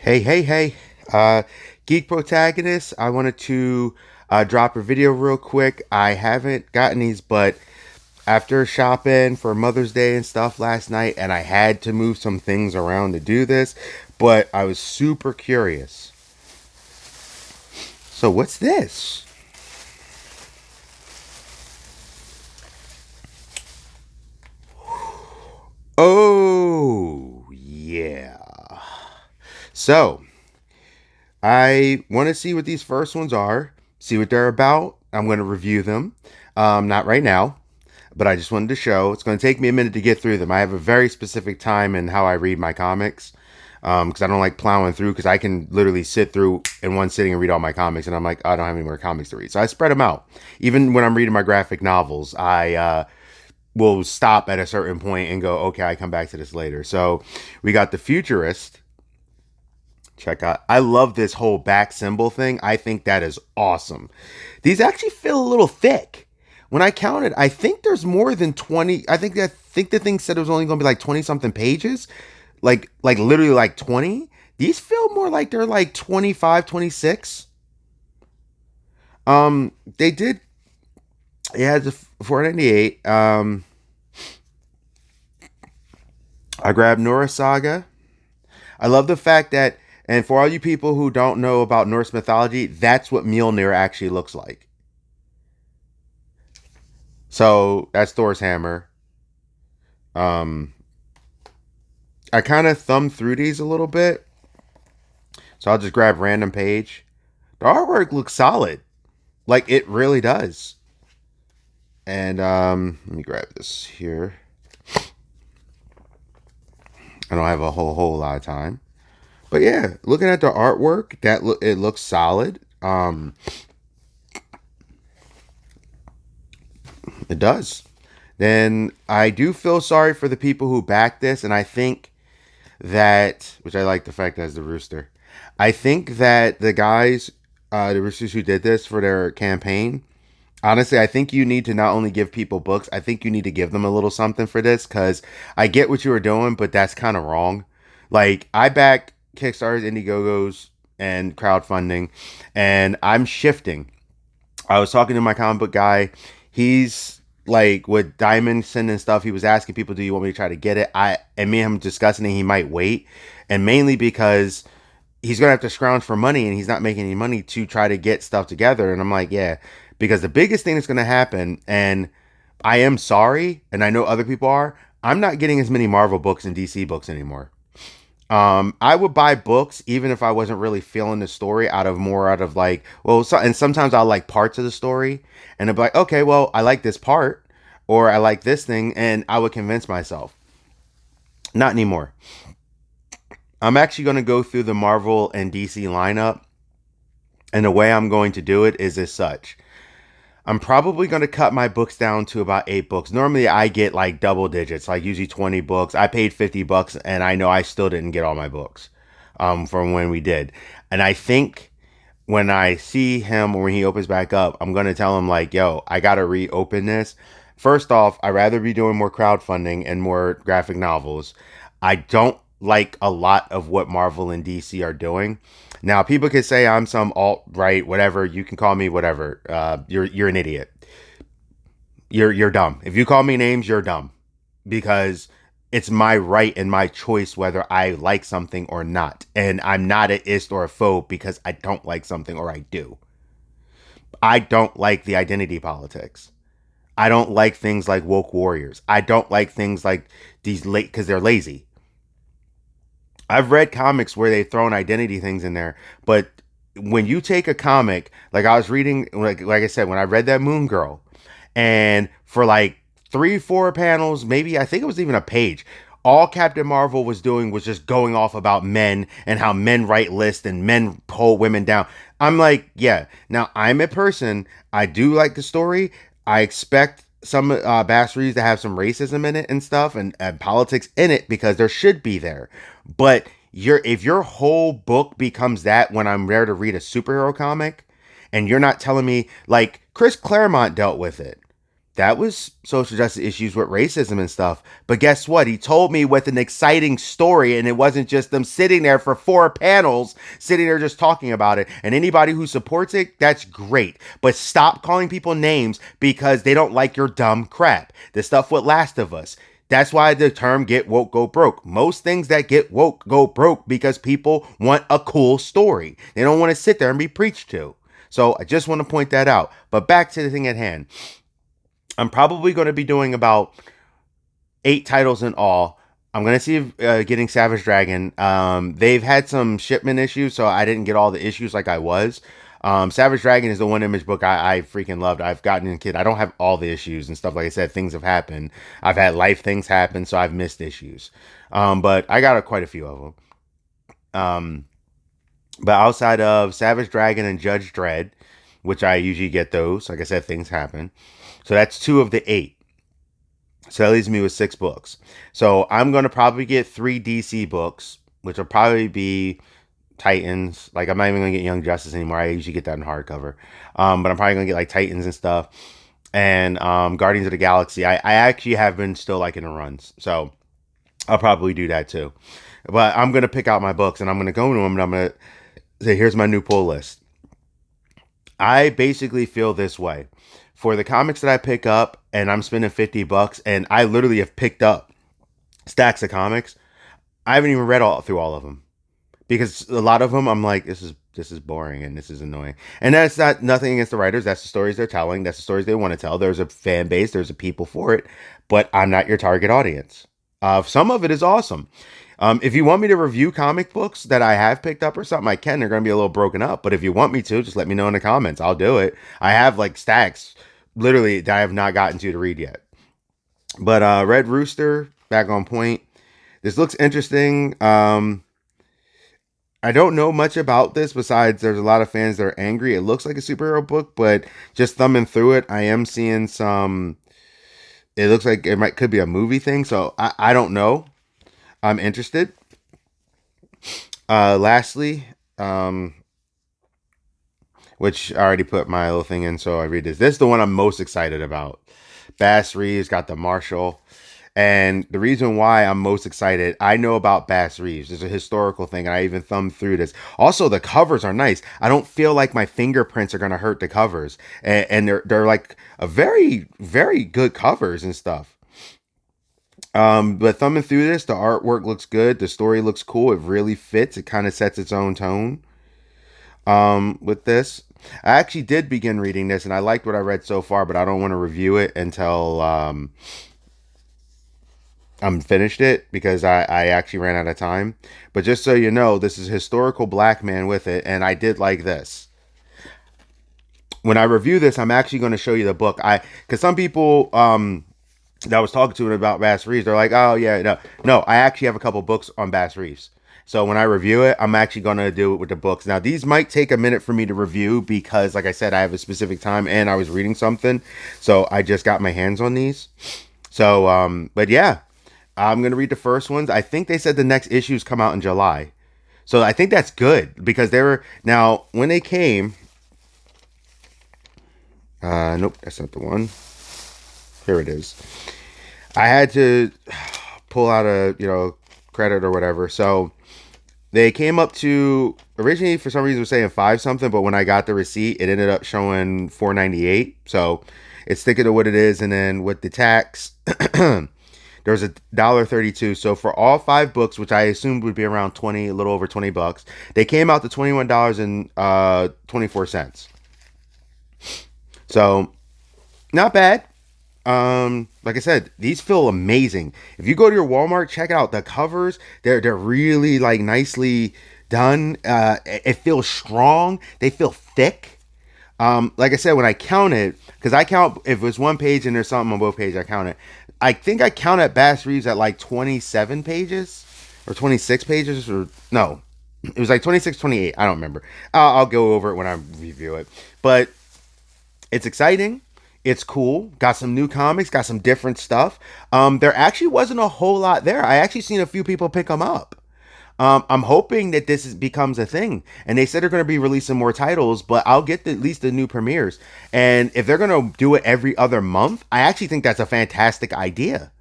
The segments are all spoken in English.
Hey, hey, hey, uh, Geek Protagonist. I wanted to drop a video real quick. I haven't gotten these, but after shopping for Mother's Day and stuff last night, and I had to move some things around to do this, but I was super curious. So, what's this? Oh, yeah. So, I want to see what these first ones are, see what they're about. I'm going to review them. Not right now, but I just wanted to show. It's going to take me a minute to get through them. I have a very specific time in how I read my comics because I don't like plowing through because I can literally sit through in one sitting and read all my comics, and I'm like, I don't have any more comics to read. So I spread them out. Even when I'm reading my graphic novels, I will stop at a certain point and go, okay, I come back to this later. So we got The Futurist. Check out. I love this whole back symbol thing. I think that is awesome. These actually feel a little thick. When I counted, I think there's more than 20. I think the thing said it was only going to be like 20 something pages. Like literally like 20. These feel more like they're like 25, 26. They did yeah, the 498. I grabbed Nora Saga. I love the fact that, and for all you people who don't know about Norse mythology, that's what Mjolnir actually looks like. So that's Thor's hammer. Um, I kind of thumbed through these a little bit, so I'll just grab random page. The artwork looks solid, like it really does. And let me grab this here. I don't have a whole lot of time, but yeah, looking at the artwork, it looks solid. It does. Then I do feel sorry for the people who backed this, and I think that, which I like the fact that it's the rooster. I think that the roosters who did this for their campaign, honestly, I think you need to not only give people books, I think you need to give them a little something for this because I get what you were doing, but that's kind of wrong. Like, I back Kickstarters, Indiegogos, and crowdfunding, and I'm shifting. I was talking to my comic book guy. He's like with Diamondson and stuff. He was asking people, "Do you want me to try to get it?" And me and him discussing it. He might wait, and mainly because he's gonna have to scrounge for money, and he's not making any money to try to get stuff together. And I'm like, yeah, because the biggest thing that's gonna happen, and I am sorry, and I know other people are. I'm not getting as many Marvel books and DC books anymore. I would buy books even if I wasn't really feeling the story out of like, well, and sometimes I'll like parts of the story and I'd be like, okay, well, I like this part or I like this thing, and I would convince myself. Not anymore. I'm actually going to go through the Marvel and DC lineup, and the way I'm going to do it is as such. I'm probably going to cut my books down to about 8 books. Normally, I get like double digits, like usually 20 books. I paid $50, and I know I still didn't get all my books from when we did. And I think when I see him or when he opens back up, I'm going to tell him, like, yo, I got to reopen this. First off, I'd rather be doing more crowdfunding and more graphic novels. I don't like a lot of what Marvel and DC are doing. Now, people can say I'm some alt right, whatever. You can call me whatever. You're an idiot. You're dumb. If you call me names, you're dumb because it's my right and my choice whether I like something or not. And I'm not an ist or a phobe because I don't like something or I do. I don't like the identity politics. I don't like things like woke warriors. I don't like things like these late because they're lazy. I've read comics where they've thrown identity things in there, but when you take a comic, like I was reading, like I said, when I read that Moon Girl, and for like 3, 4 panels, maybe I think it was even a page, all Captain Marvel was doing was just going off about men and how men write lists and men pull women down. I'm like, yeah. Now I'm a person. I do like the story. I expect some Bastards to have some racism in it and stuff and politics in it because there should be there. But if your whole book becomes that when I'm there to read a superhero comic and you're not telling me like Chris Claremont dealt with it. That was social justice issues with racism and stuff. But guess what? He told me with an exciting story, and it wasn't just them sitting there for 4 panels, sitting there just talking about it. And anybody who supports it, that's great. But stop calling people names because they don't like your dumb crap. The stuff with Last of Us. That's why the term get woke, go broke. Most things that get woke go broke because people want a cool story. They don't want to sit there and be preached to. So I just want to point that out. But back to the thing at hand. I'm probably going to be doing about 8 titles in all. I'm going to see if getting Savage Dragon. They've had some shipment issues, so I didn't get all the issues like I was. Savage Dragon is the one image book I freaking loved. I've gotten a kid. I don't have all the issues and stuff. Like I said, things have happened. I've had life things happen, so I've missed issues. But I got quite a few of them. But outside of Savage Dragon and Judge Dredd, which I usually get those, like I said, things happen. So that's 2 of the 8. So that leaves me with 6 books. So I'm going to probably get 3 DC books, which will probably be Titans. Like, I'm not even going to get Young Justice anymore. I usually get that in hardcover. But I'm probably going to get, like, Titans and stuff. And Guardians of the Galaxy. I actually have been still liking the runs. So I'll probably do that, too. But I'm going to pick out my books, and I'm going to go to them, and I'm going to say, here's my new pull list. I basically feel this way. For the comics that I pick up, and I'm spending $50, and I literally have picked up stacks of comics, I haven't even read through all of them, because a lot of them I'm like, this is boring and this is annoying. And that's not nothing against the writers. That's the stories they're telling. That's the stories they want to tell. There's a fan base. There's a people for it, but I'm not your target audience. Some of it is awesome. If you want me to review comic books that I have picked up or something, I can. They're going to be a little broken up. But if you want me to, just let me know in the comments. I'll do it. I have like stacks, literally, that I have not gotten to read yet. But Red Rooster, back on point. This looks interesting. I don't know much about this besides there's a lot of fans that are angry. It looks like a superhero book, but just thumbing through it, I am seeing some. It looks like it could be a movie thing. So I don't know. I'm interested. Lastly, which I already put my little thing in, so I read this. This is the one I'm most excited about. Bass Reeves got the Marshall. And the reason why I'm most excited, I know about Bass Reeves. There's a historical thing, and I even thumbed through this. Also, the covers are nice. I don't feel like my fingerprints are gonna hurt the covers, and they're like a very, very good covers and stuff. But thumbing through this, the artwork looks good. The story looks cool. It really fits. It kind of sets its own tone. With this, I actually did begin reading this, and I liked what I read so far, but I don't want to review it until I'm finished it because I actually ran out of time. But just so you know, this is historical black man with it, and I did like this. When I review this, I'm actually going to show you the book. Because some people that I was talking to about Bass Reeves, they're like, oh yeah, no, I actually have a couple books on Bass Reeves. So when I review it, I'm actually going to do it with the books. Now, these might take a minute for me to review because, like I said, I have a specific time and I was reading something. So I just got my hands on these. So, but yeah, I'm going to read the first ones. I think they said the next issues come out in July. So I think that's good because they were, now, when they came, nope, that's not the one. Here it is. I had to pull out a, credit or whatever. So they came up to, originally for some reason it was saying 5 something, but when I got the receipt, it ended up showing $4.98. So it's sticking to what it is. And then with the tax, there's $1.32. So for all 5 books, which I assumed would be around 20, a little over $20, they came out to $21.24. So not bad. Like I said, these feel amazing. If you go to your Walmart, check out the covers. They're really like nicely done. It feels strong. They feel thick. Like I said, when I counted, because I count if it's one page and there's something on both pages, I count it. I think I counted Bass Reeves at like 27 pages or 26 pages or no, it was like 26, 28. I don't remember. I'll go over it when I review it, but it's exciting. It's cool. Got some new comics. Got some different stuff. There actually wasn't a whole lot there. I actually seen a few people pick them up. I'm hoping that becomes a thing. And they said they're going to be releasing more titles, but I'll get at least the new premieres. And if they're going to do it every other month, I actually think that's a fantastic idea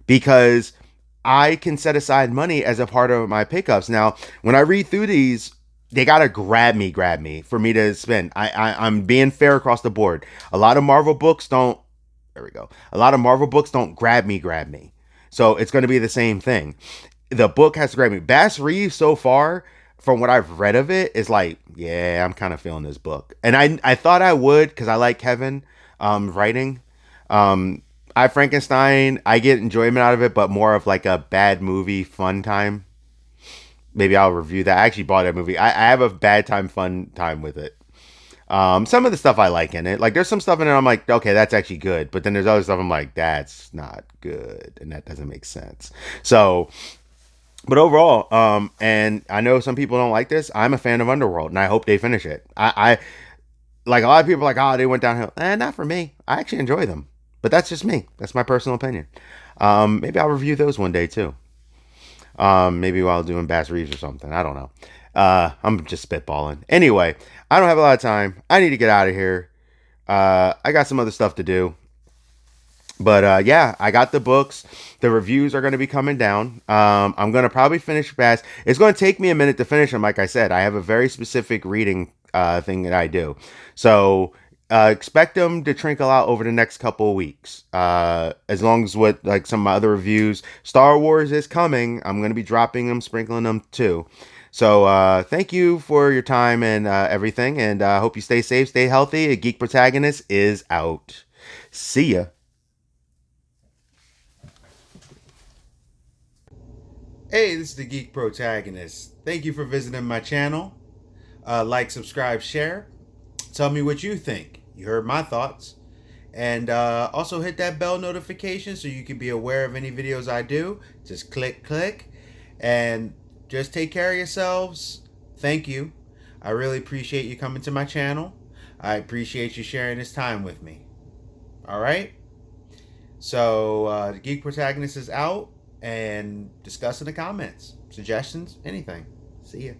because I can set aside money as a part of my pickups. Now, when I read through these, they gotta grab me for me to spend. I'm being fair across the board. A lot of Marvel books don't. There we go. A lot of Marvel books don't grab me. So it's going to be the same thing. The book has to grab me. Bass Reeves so far, from what I've read of it, is like, yeah, I'm kind of feeling this book, and I thought I would because I like Kevin writing. Um, I Frankenstein, I get enjoyment out of it, but more of like a bad movie fun time. Maybe I'll review that. I actually bought that movie. I have a bad time, fun time with it. Some of the stuff I like in it, like there's some stuff in it I'm like, okay, that's actually good, but then there's other stuff I'm like, that's not good, and that doesn't make sense. So, but overall, and I know some people don't like this. I'm a fan of Underworld, and I hope they finish it. I like a lot of people are like, oh, they went downhill. Not for me. I actually enjoy them, but that's just me. That's my personal opinion. Maybe I'll review those one day too. Maybe while doing Bass Reeves or something. I don't know. I'm just spitballing. Anyway, I don't have a lot of time. I need to get out of here. I got some other stuff to do. But yeah, I got the books. The reviews are going to be coming down. I'm going to probably finish Bass. It's going to take me a minute to finish them. Like I said, I have a very specific reading thing that I do. So expect them to trickle out over the next couple of weeks. As long as what like some of my other reviews, Star Wars is coming. I'm going to be dropping them, sprinkling them too. So thank you for your time and everything, and I hope you stay safe, stay healthy. A Geek Protagonist is out. See ya. Hey, this is the Geek Protagonist. Thank you for visiting my channel. Like, subscribe, share. Tell me what you think. You heard my thoughts. And also hit that bell notification so you can be aware of any videos I do. Just click. And just take care of yourselves. Thank you. I really appreciate you coming to my channel. I appreciate you sharing this time with me. All right? So the Geek Protagonist is out and discuss in the comments. Suggestions, anything. See ya.